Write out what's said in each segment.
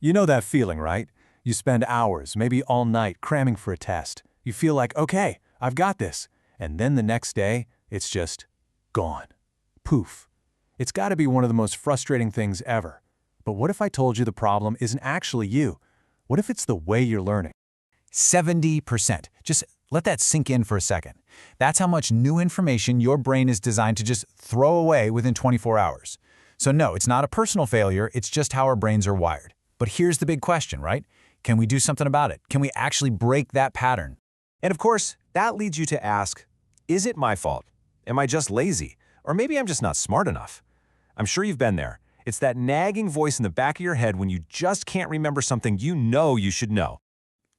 You know that feeling, right? You spend hours, maybe all night, cramming for a test. You feel like, okay, I've got this. And then the next day, it's just gone. Poof. It's got to be one of the most frustrating things ever. But what if I told you the problem isn't actually you? What if it's the way you're learning? 70%. Just let that sink in for a second. That's how much new information your brain is designed to just throw away within 24 hours. So no, it's not a personal failure, it's just how our brains are wired. But here's the big question, right? Can we do something about it? Can we actually break that pattern? And of course, that leads you to ask, is it my fault? Am I just lazy? Or maybe I'm just not smart enough? I'm sure you've been there. It's that nagging voice in the back of your head when you just can't remember something you know you should know.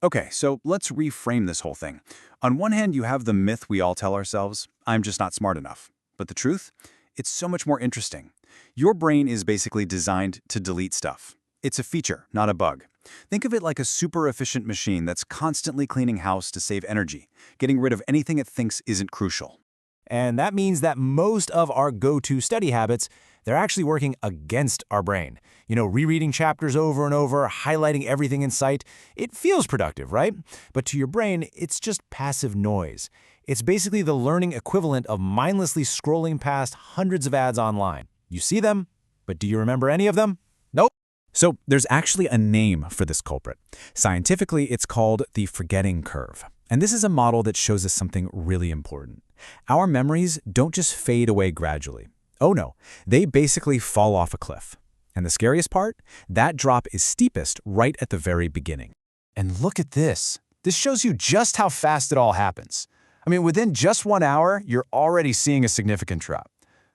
Okay, so let's reframe this whole thing. On one hand, you have the myth we all tell ourselves, I'm just not smart enough. But the truth? It's so much more interesting. Your brain is basically designed to delete stuff. It's a feature, not a bug. Think of it like a super efficient machine that's constantly cleaning house to save energy, getting rid of anything it thinks isn't crucial. And that means that most of our go-to study habits, they're actually working against our brain. You know, rereading chapters over and over, highlighting everything in sight. It feels productive, right? But to your brain, it's just passive noise. It's basically the learning equivalent of mindlessly scrolling past hundreds of ads online. You see them, but do you remember any of them? Nope. So there's actually a name for this culprit. Scientifically, it's called the forgetting curve. And this is a model that shows us something really important. Our memories don't just fade away gradually. Oh no, they basically fall off a cliff. And the scariest part? That drop is steepest right at the very beginning. And look at this. This shows you just how fast it all happens. I mean, within just 1 hour, you're already seeing a significant drop.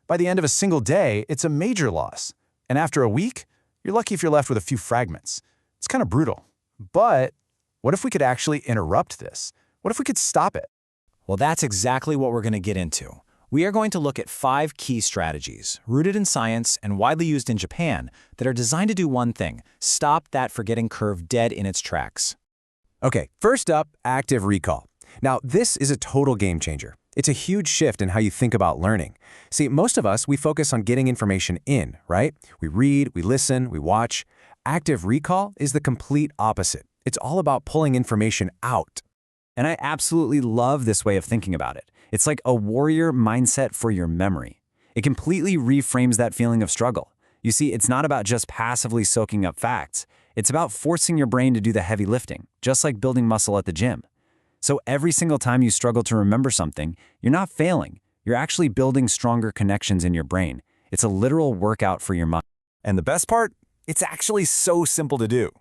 By the end of a single day, it's a major loss. And after a week, you're lucky if you're left with a few fragments. It's kind of brutal. But what if we could actually interrupt this? What if we could stop it? Well, that's exactly what we're going to get into. We are going to look at 5 key strategies, rooted in science and widely used in Japan, that are designed to do one thing: stop that forgetting curve dead in its tracks. Okay, first up, active recall. Now, this is a total game changer. It's a huge shift in how you think about learning. See, most of us, we focus on getting information in, right? We read, we listen, we watch. Active recall is the complete opposite. It's all about pulling information out. And I absolutely love this way of thinking about it. It's like a warrior mindset for your memory. It completely reframes that feeling of struggle. You see, it's not about just passively soaking up facts. It's about forcing your brain to do the heavy lifting, just like building muscle at the gym. So every single time you struggle to remember something, you're not failing. You're actually building stronger connections in your brain. It's a literal workout for your mind. And the best part? It's actually so simple to do.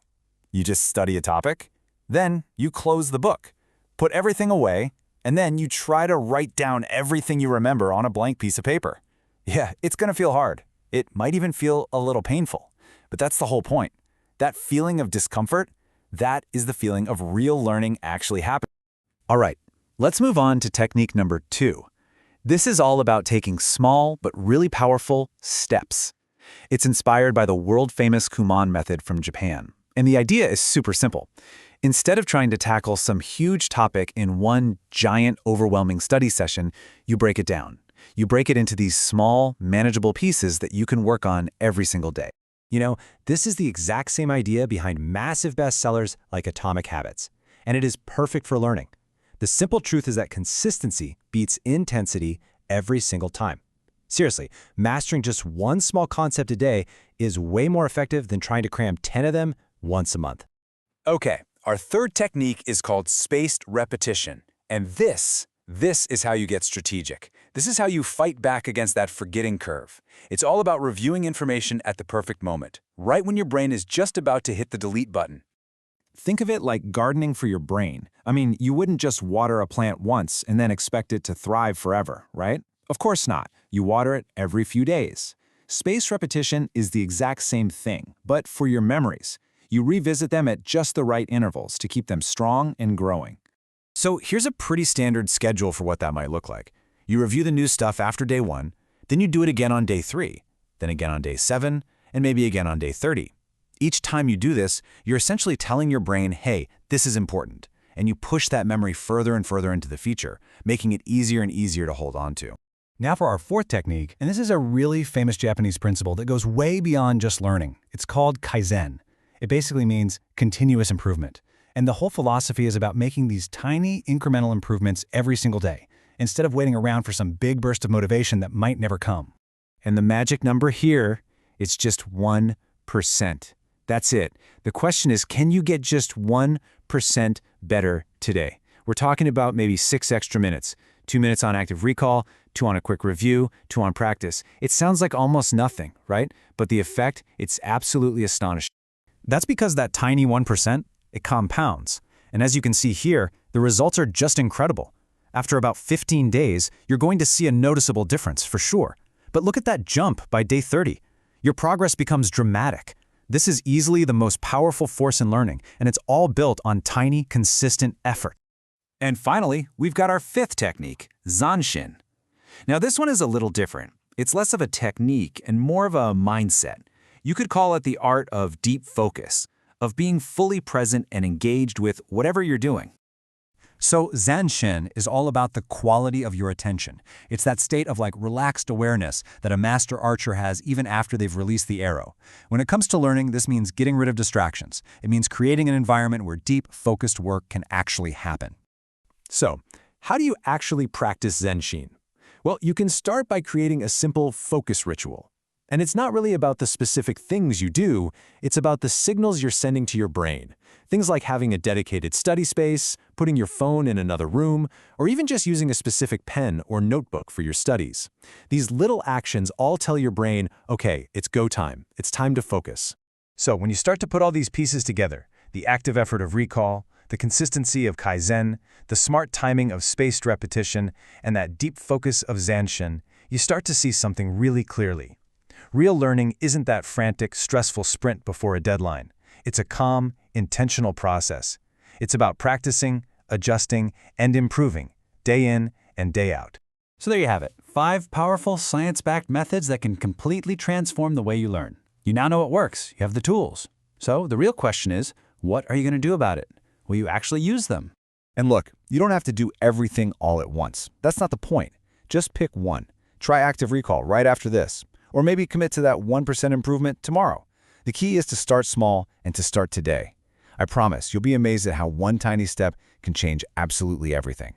You just study a topic, then you close the book, put everything away, and then you try to write down everything you remember on a blank piece of paper. Yeah, it's going to feel hard. It might even feel a little painful. But that's the whole point. That feeling of discomfort, that is the feeling of real learning actually happening. All right, let's move on to technique number 2. This is all about taking small but really powerful steps. It's inspired by the world-famous Kumon method from Japan. And the idea is super simple. Instead of trying to tackle some huge topic in one giant, overwhelming study session, you break it down. You break it into these small, manageable pieces that you can work on every single day. You know, this is the exact same idea behind massive bestsellers like Atomic Habits. And it is perfect for learning. The simple truth is that consistency beats intensity every single time. Seriously, mastering just one small concept a day is way more effective than trying to cram 10 of them once a month. Okay, our third technique is called spaced repetition. And this is how you get strategic. This is how you fight back against that forgetting curve. It's all about reviewing information at the perfect moment, right when your brain is just about to hit the delete button. Think of it like gardening for your brain. I mean, you wouldn't just water a plant once and then expect it to thrive forever, right? Of course not. You water it every few days. Spaced repetition is the exact same thing, but for your memories. You revisit them at just the right intervals to keep them strong and growing. So here's a pretty standard schedule for what that might look like. You review the new stuff after day 1, then you do it again on day 3, then again on day 7, and maybe again on day 30. Each time you do this, you're essentially telling your brain, hey, this is important, and you push that memory further and further into the future, making it easier and easier to hold on to. Now for our fourth technique, and this is a really famous Japanese principle that goes way beyond just learning. It's called Kaizen. It basically means continuous improvement. And the whole philosophy is about making these tiny, incremental improvements every single day, instead of waiting around for some big burst of motivation that might never come. And the magic number here, it's just 1%. That's it. The question is, can you get just 1% better today? We're talking about maybe 6 extra minutes, 2 minutes on active recall, 2 on a quick review, 2 on practice. It sounds like almost nothing, right? But the effect, it's absolutely astonishing. That's because that tiny 1%, it compounds. And as you can see here, the results are just incredible. After about 15 days, you're going to see a noticeable difference for sure. But look at that jump by day 30. Your progress becomes dramatic. This is easily the most powerful force in learning, and it's all built on tiny, consistent effort. And finally, we've got our 5th technique, Zanshin. Now this one is a little different. It's less of a technique and more of a mindset. You could call it the art of deep focus, of being fully present and engaged with whatever you're doing. So Zanshin is all about the quality of your attention. It's that state of relaxed awareness that a master archer has even after they've released the arrow. When it comes to learning, this means getting rid of distractions. It means creating an environment where deep, focused work can actually happen. So, how do you actually practice Zanshin? Well, you can start by creating a simple focus ritual. And it's not really about the specific things you do, it's about the signals you're sending to your brain. Things like having a dedicated study space, putting your phone in another room, or even just using a specific pen or notebook for your studies. These little actions all tell your brain, okay, it's go time, it's time to focus. So when you start to put all these pieces together, the active effort of recall, the consistency of Kaizen, the smart timing of spaced repetition, and that deep focus of Zanshin, you start to see something really clearly. Real learning isn't that frantic, stressful sprint before a deadline. It's a calm, intentional process. It's about practicing, adjusting, and improving, day in and day out. So there you have it, 5 powerful science-backed methods that can completely transform the way you learn. You now know it works, you have the tools. So the real question is, what are you going to do about it? Will you actually use them? And look, you don't have to do everything all at once. That's not the point. Just pick one. Try active recall right after this. Or maybe commit to that 1% improvement tomorrow. The key is to start small and to start today. I promise you'll be amazed at how one tiny step can change absolutely everything.